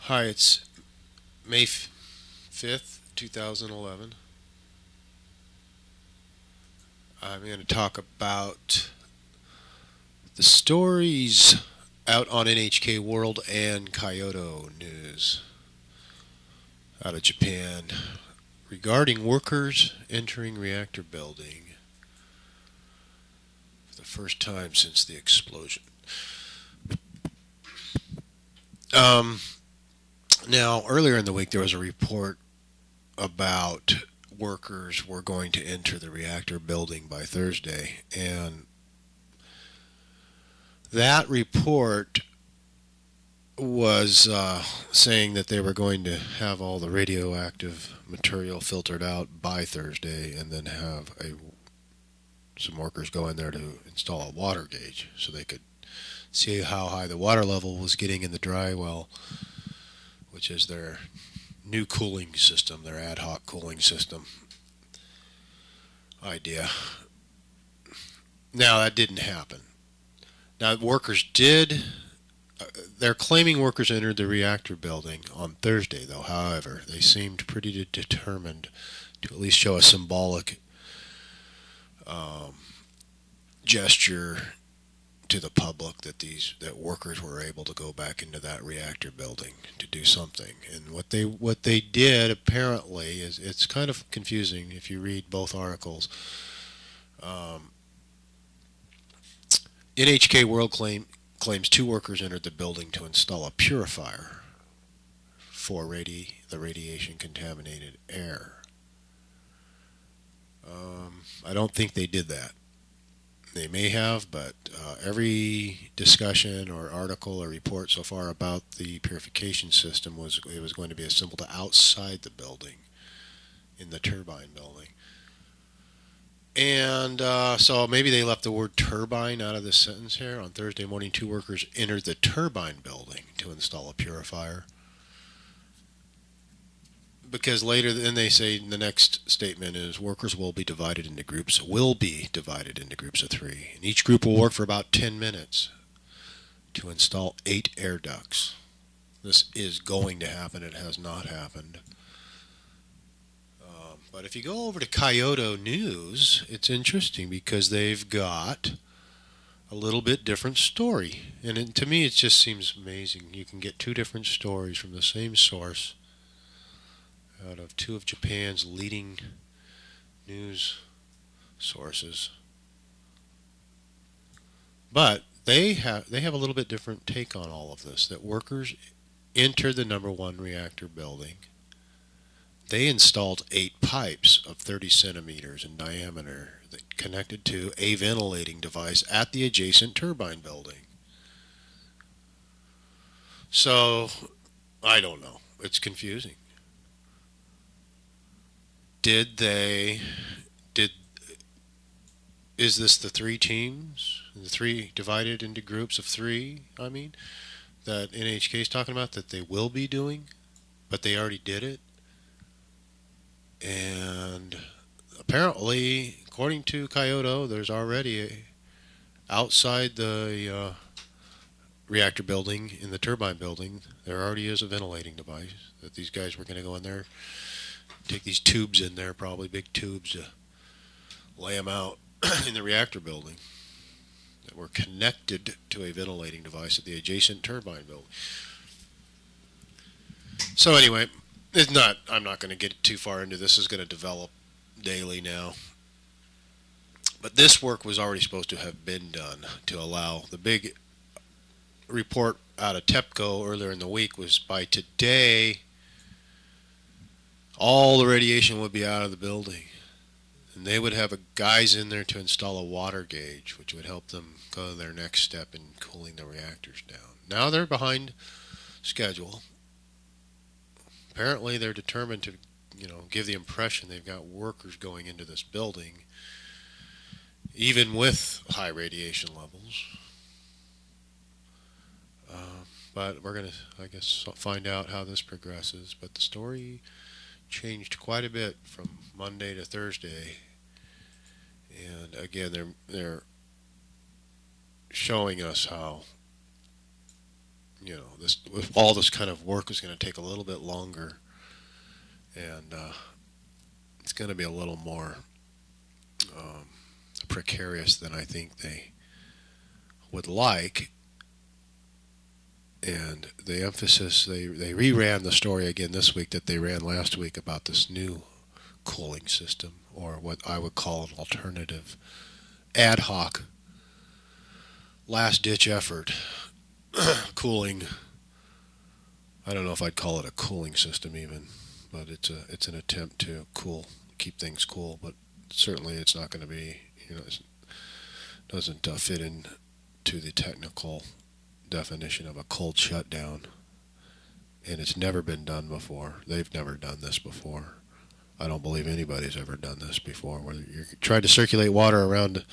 Hi, it's May 5th, 2011. I'm going to talk about the stories out on NHK World and Kyoto News out of Japan regarding workers entering reactor building for the first time since the explosion. Um, Now, earlier in the week, there was a report about workers were going to enter the reactor building by Thursday, and that report was saying that they were going to have all the radioactive material filtered out by Thursday and then have some workers go in there to install a water gauge so they could see how high the water level was getting in the dry well, which is their new cooling system, their ad hoc cooling system idea. Now, that didn't happen. Now, workers did. They're claiming workers entered the reactor building on Thursday, though. However, they seemed pretty determined to at least show a symbolic um, gesture to the public that workers were able to go back into that reactor building to do something. And what they did apparently is it's kind of confusing if you read both articles. Um, NHK World claims two workers entered the building to install a purifier for the radiation contaminated air. I don't think they did that. They may have, but every discussion or article or report so far about the purification system was it was going to be assembled outside the building, in the turbine building. And so maybe they left the word turbine out of this sentence here. On Thursday morning, two workers entered the turbine building to install a purifier. Because later, then they say the next statement is workers will be divided into groups of three. And each group will work for about 10 minutes to install 8 air ducts. This is going to happen. It has not happened. But if you go over to Kyoto News, it's interesting because they've got a little bit different story. And to me, it just seems amazing. You can get two different stories from the same source out of two of Japan's leading news sources. But they have a little bit different take on all of this. That workers enter the number one reactor building. They installed 8 pipes of 30 centimeters in diameter that connected to a ventilating device at the adjacent turbine building. So, I don't know. It's confusing. Did they did is this the three teams? The three divided into groups of 3, I mean, that NHK is talking about that they will be doing, but they already did it? And apparently, according to Kyoto, there's already outside the reactor building, in the turbine building, there already is a ventilating device that these guys were going to go in there, take these tubes in there, probably big tubes, to lay them out in the reactor building that were connected to a ventilating device at the adjacent turbine building. So anyway, I'm not going to get too far into this. Is going to develop daily now. But this work was already supposed to have been done to allow the big report out of TEPCO earlier in the week was by today all the radiation would be out of the building. And they would have guys in there to install a water gauge, which would help them go to their next step in cooling the reactors down. Now they're behind schedule. Apparently they're determined to, give the impression they've got workers going into this building, even with high radiation levels. But we're going to, I guess, find out how this progresses. But the story changed quite a bit from Monday to Thursday. And again, they're showing us how this with all this kind of work is going to take a little bit longer, and it's going to be a little more um, precarious than I think they would like. And the emphasis they reran the story again this week that they ran last week about this new cooling system, or what I would call an alternative ad hoc last ditch effort cooling. I don't know if I'd call it a cooling system even, but it's an attempt to keep things cool. But certainly it's not going to be, it doesn't fit in to the technical definition of a cold shutdown, and it's never been done before. They've never done this before. I don't believe anybody's ever done this before, where you're trying to circulate water around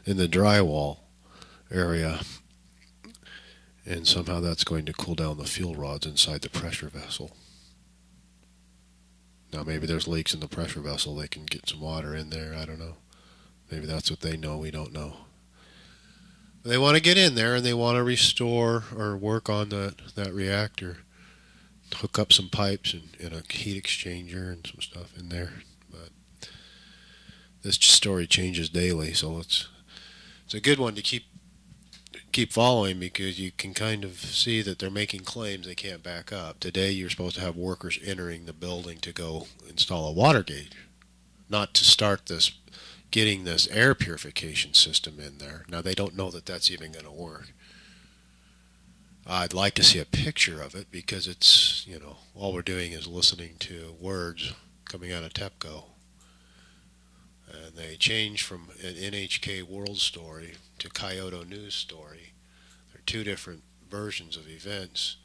in the drywall area, and somehow that's going to cool down the fuel rods inside the pressure vessel. Now maybe there's leaks in the pressure vessel, they can get some water in there, I don't know. Maybe that's what they know, we don't know. They want to get in there and they want to restore or work on that reactor, hook up some pipes and a heat exchanger and some stuff in there. But this story changes daily, so it's a good one to keep following, because you can kind of see that they're making claims they can't back up. Today you're supposed to have workers entering the building to go install a water gauge, not to start getting this air purification system in there. Now they don't know that that's even going to work. I'd like to see a picture of it, because it's, all we're doing is listening to words coming out of TEPCO. And they change from an NHK World story to Kyoto News story. They're two different versions of events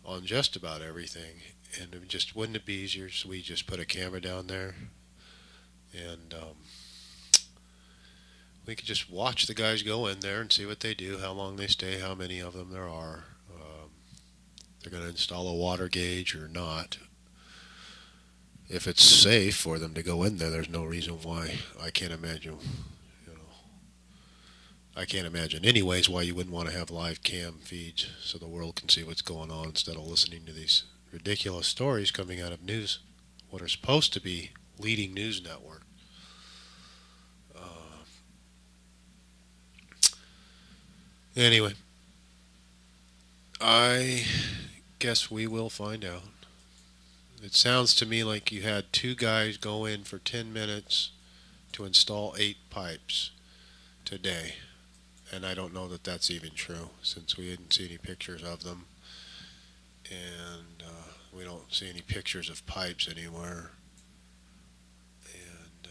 on just about everything. And wouldn't it be easier so we just put a camera down there and we could just watch the guys go in there and see what they do, how long they stay, how many of them there are. They're going to install a water gauge or not. If it's safe for them to go in there, there's no reason why. I can't imagine, I can't imagine anyways why you wouldn't want to have live cam feeds so the world can see what's going on, instead of listening to these ridiculous stories coming out of news, what are supposed to be leading news network. Anyway, I guess we will find out. It sounds to me like you had two guys go in for 10 minutes to install 8 pipes today. And I don't know that that's even true, since we didn't see any pictures of them. And we don't see any pictures of pipes anywhere. And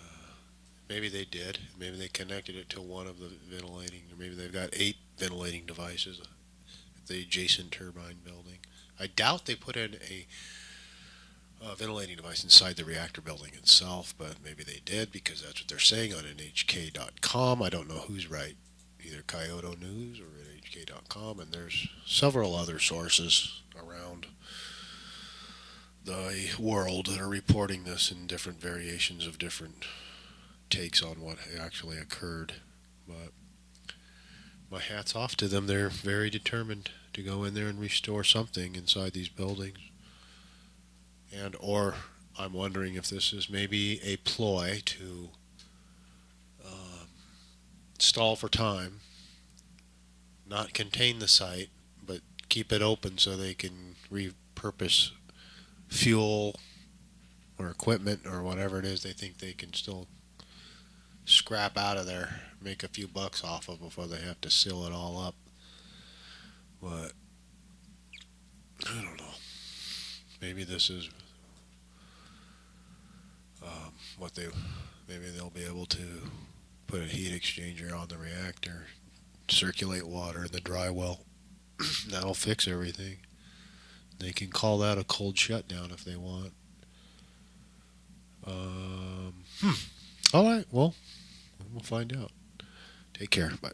maybe they did. Maybe they connected it to one of the ventilating, or maybe they've got 8 ventilating devices at the adjacent turbine building. I doubt they put in a ventilating device inside the reactor building itself, but maybe they did, because that's what they're saying on NHK.com. I don't know who's right, either Kyoto News or NHK.com, and there's several other sources around the world that are reporting this in different variations of different takes on what actually occurred. But my hat's off to them. They're very determined to go in there and restore something inside these buildings. Or I'm wondering if this is maybe a ploy to stall for time, not contain the site, but keep it open so they can repurpose fuel or equipment or whatever it is they think they can still scrap out of there, make a few bucks off of before they have to seal it all up. But I don't know. Maybe this is maybe they'll be able to put a heat exchanger on the reactor, circulate water in the dry well. That'll fix everything. They can call that a cold shutdown if they want. All right, well, we'll find out. Take care. Bye.